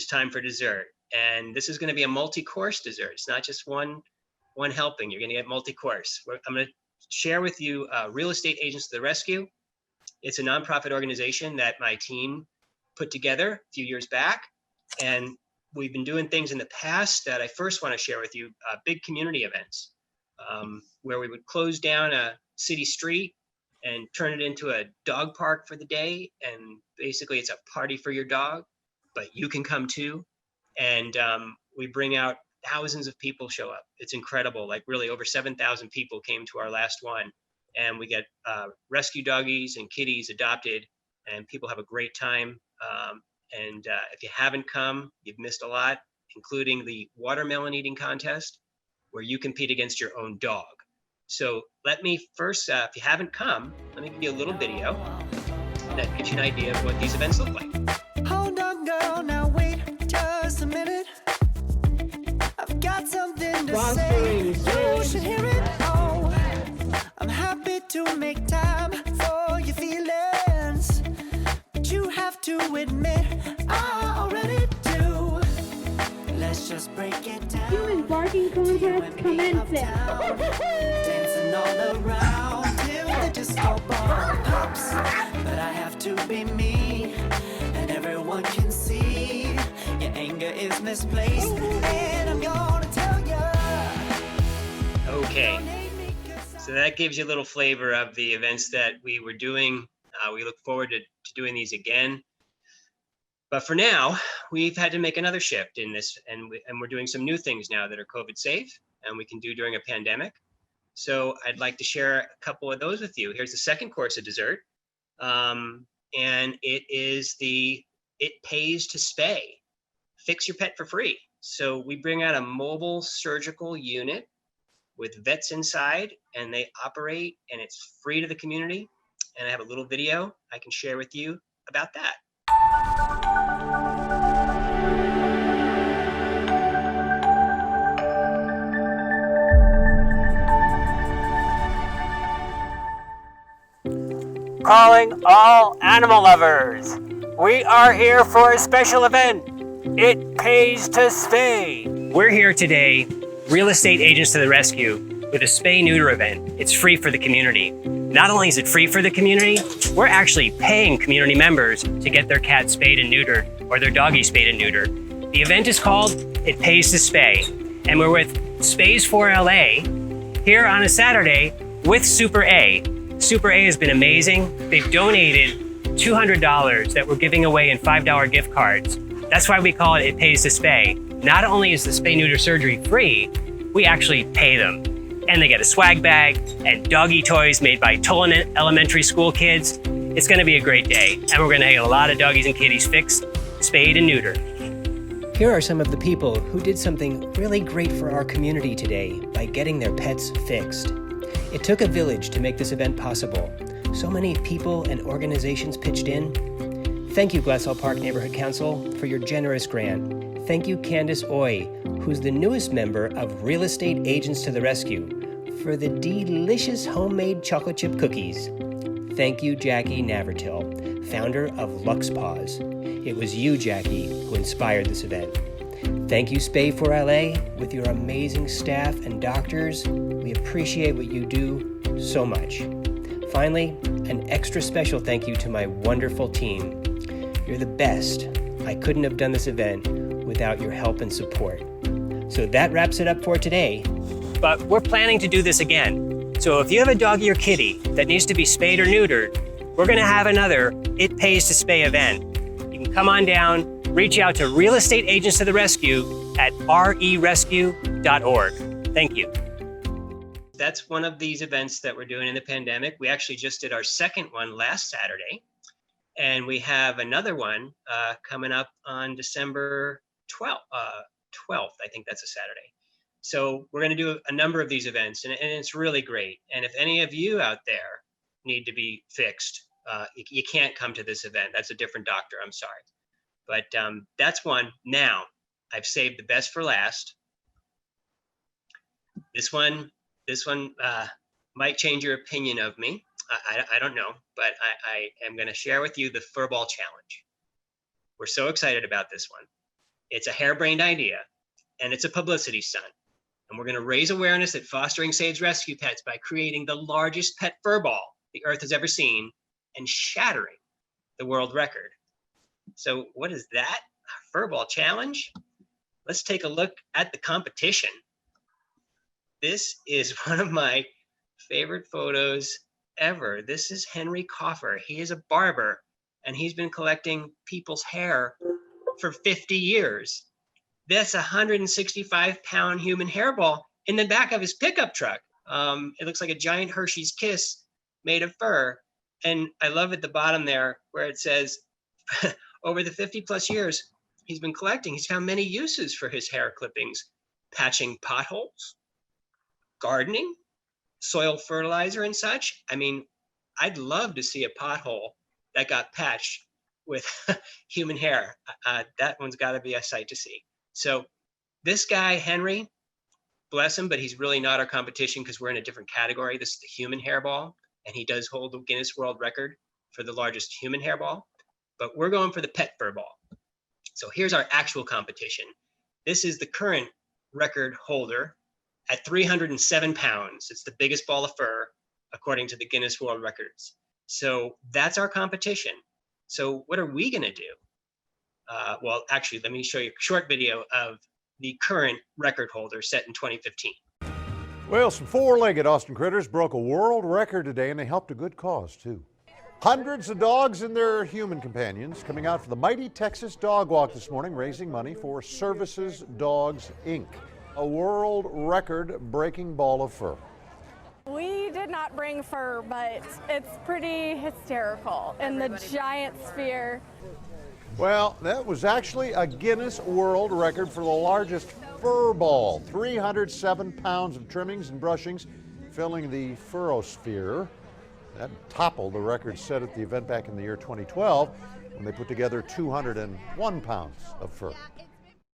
time for dessert. And this is going to be a multi-course dessert. It's not just one helping. You're going to get multi-course. I'm going to share with you Real Estate Agents to the Rescue. It's a nonprofit organization that my team put together a few years back. And we've been doing things in the past that I first want to share with you, big community events, where we would close down a city street and turn it into a dog park for the day. And basically it's a party for your dog, but you can come too. And we bring out thousands of people show up. It's incredible. Like really over 7,000 people came to our last one. And we get rescue doggies and kitties adopted, and people have a great time. And if you haven't come, you've missed a lot, including the watermelon eating contest, where you compete against your own dog. So let me first, if you haven't come, let me give you a little video that gives you an idea of what these events look like. Hold on, girl, now wait just a minute. I've got something to say. You should hear it. Oh, I'm happy to make time for your feelings, but you have to admit I already do. Let's just break it down. Human barking contest commencing. Dancing all around till the disco ball pops. But I have to be me, and everyone can see your anger is misplaced, and I'm gonna tell you. Okay, so that gives you a little flavor of the events that we were doing. We look forward to doing these again. But for now, we've had to make another shift in this, and we're doing some new things now that are COVID safe and we can do during a pandemic. So I'd like to share a couple of those with you. Here's the second course of dessert. And it is It Pays to Spay. Fix your pet for free. So we bring out a mobile surgical unit with vets inside, and they operate, and it's free to the community. And I have a little video I can share with you about that. Calling all animal lovers. We are here for a special event. It pays to spay. We're here today, Real Estate Agents to the Rescue, with a spay-neuter event. It's free for the community. Not only is it free for the community, we're actually paying community members to get their cat spayed and neutered, or their doggy spayed and neutered. The event is called It Pays to Spay, and we're with Spays for LA here on a Saturday with Super A. Super A has been amazing. They've donated $200 that we're giving away in $5 gift cards. That's why we call it It Pays to Spay. Not only is the spay-neuter surgery free, we actually pay them. And they get a swag bag and doggy toys made by Tolan Elementary School kids. It's gonna be a great day, and we're gonna get a lot of doggies and kitties fixed, spayed, and neutered. Here are some of the people who did something really great for our community today by getting their pets fixed. It took a village to make this event possible. So many people and organizations pitched in. Thank you, Glassell Park Neighborhood Council, for your generous grant. Thank you, Candace Oy, who's the newest member of Real Estate Agents to the Rescue, for the delicious homemade chocolate chip cookies. Thank you, Jackie Navertil, founder of Lux Paws. It was you, Jackie, who inspired this event. Thank you, Spay for LA, with your amazing staff and doctors. We appreciate what you do so much. Finally, an extra special thank you to my wonderful team. You're the best. I couldn't have done this event without your help and support. So that wraps it up for today. But we're planning to do this again. So if you have a doggy or kitty that needs to be spayed or neutered, we're gonna have another It Pays to Spay event. You can come on down, reach out to Real Estate Agents to the Rescue at rerescue.org. Thank you. That's one of these events that we're doing in the pandemic. We actually just did our second one last Saturday, and we have another one coming up on December 12th. I think that's a Saturday. So we're going to do a number of these events, and it's really great. And if any of you out there need to be fixed, you can't come to this event. That's a different doctor. I'm sorry. But that's one. Now, I've saved the best for last. This one might change your opinion of me. I don't know, but I am going to share with you the Furball challenge. We're so excited about this one. It's a harebrained idea, and it's a publicity stunt. And we're going to raise awareness that fostering saves rescue pets by creating the largest pet furball the Earth has ever seen and shattering the world record. So what is that? A furball challenge? Let's take a look at the competition. This is one of my favorite photos ever. This is Henry Coffer. He is a barber, and he's been collecting people's hair for 50 years. That's a 165-pound human hairball in the back of his pickup truck. It looks like a giant Hershey's Kiss made of fur. And I love at the bottom there where it says, over the 50 plus years he's been collecting, he's found many uses for his hair clippings: patching potholes, gardening, soil fertilizer, and such. I mean, I'd love to see a pothole that got patched with human hair. That one's got to be a sight to see. So this guy, Henry, bless him, but he's really not our competition because we're in a different category. This is the human hairball, and he does hold the Guinness World Record for the largest human hairball. But we're going for the pet furball. So here's our actual competition. This is the current record holder at 307 pounds. It's the biggest ball of fur according to the Guinness World Records. So that's our competition. So what are we going to do? Well, actually, let me show you a short video of the current record holder set in 2015. Well, some four-legged Austin critters broke a world record today, and they helped a good cause, too. Hundreds of dogs and their human companions coming out for the mighty Texas Dog Walk this morning, raising money for Services Dogs, Inc., a world record-breaking ball of fur. We did not bring fur, but it's pretty hysterical in the giant sphere. Well, that was actually a Guinness World Record for the largest fur ball. 307 pounds of trimmings and brushings filling the furrosphere. That toppled the record set at the event back in the year 2012 when they put together 201 pounds of fur. I'm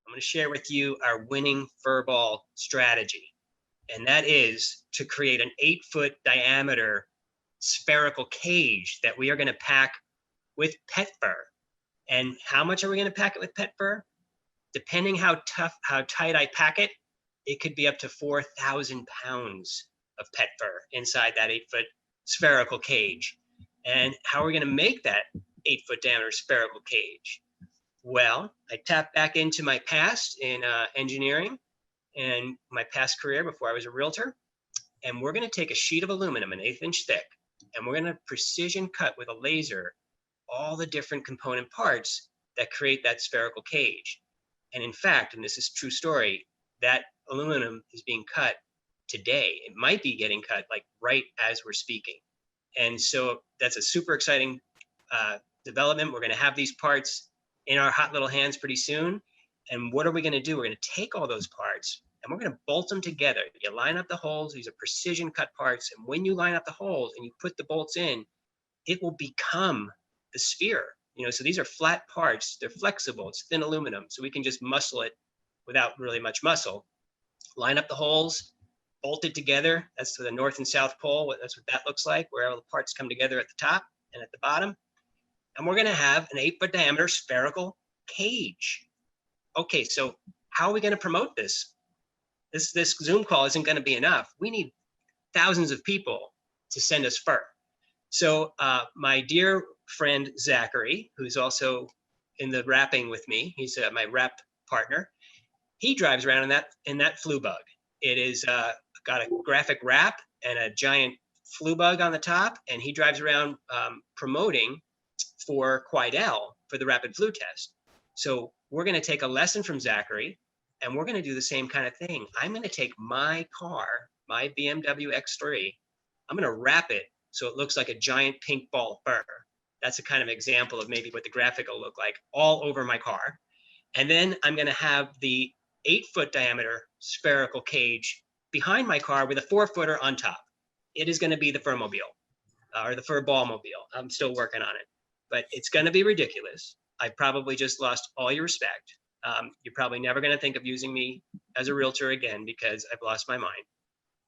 going to share with you our winning furball strategy, and that is to create an 8-foot diameter spherical cage that we are going to pack with pet fur. And how much are we going to pack it with pet fur? Depending how tight I pack it, it could be up to 4,000 pounds of pet fur inside that 8-foot spherical cage. And how are we going to make that 8-foot diameter spherical cage? Well, I tap back into my past in engineering and my past career before I was a realtor. And we're going to take a sheet of aluminum, an 1/8 inch thick, and we're going to precision cut with a laser all the different component parts that create that spherical cage. And in fact, and this is a true story, that aluminum is being cut today. It might be getting cut like right as we're speaking. And so that's a super exciting development. We're going to have these parts in our hot little hands pretty soon. And what are we going to do? We're going to take all those parts and we're going to bolt them together. You line up the holes. These are precision cut parts. And when you line up the holes and you put the bolts in, it will become the sphere. You know, so these are flat parts. They're flexible. It's thin aluminum. So we can just muscle it without really much muscle. Line up the holes, bolt it together. That's to the north and south pole. That's what that looks like, where all the parts come together at the top and at the bottom. And we're going to have an 8-foot diameter spherical cage. Okay, so how are we going to promote this? This Zoom call isn't going to be enough. We need thousands of people to send us fur. So my dear friend Zachary, who's also in the wrapping with me, he's my wrap partner. He drives around in that flu bug. It is got a graphic wrap and a giant flu bug on the top, and he drives around promoting for Quidel for the rapid flu test. So we're going to take a lesson from Zachary, and we're going to do the same kind of thing. I'm going to take my car, my BMW X3, I'm going to wrap it so it looks like a giant pink ball of fur. That's a kind of example of maybe what the graphic will look like all over my car. And then I'm going to have the 8-foot diameter spherical cage behind my car with a 4-footer on top. It is going to be the Furmobile or the Furball mobile. I'm still working on it, but it's going to be ridiculous. I probably just lost all your respect. You're probably never going to think of using me as a realtor again because I've lost my mind.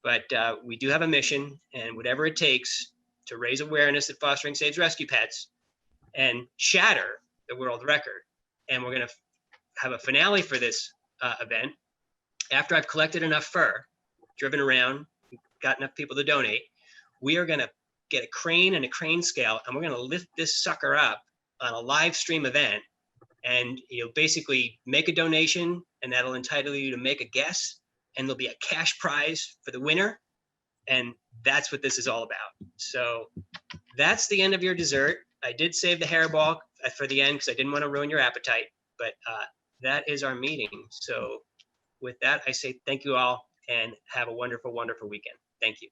But we do have a mission, and whatever it takes to raise awareness that fostering saves rescue pets and shatter the world record. And we're going to have a finale for this event. After I've collected enough fur, driven around, got enough people to donate, we are going to get a crane and a crane scale, and we're going to lift this sucker up on a live stream event. And you'll basically make a donation, and that'll entitle you to make a guess, and there'll be a cash prize for the winner. And that's what this is all about. So that's the end of your dessert. I did save the hairball for the end because I didn't want to ruin your appetite, but that is our meeting. So with that, I say thank you all and have a wonderful, wonderful weekend. Thank you.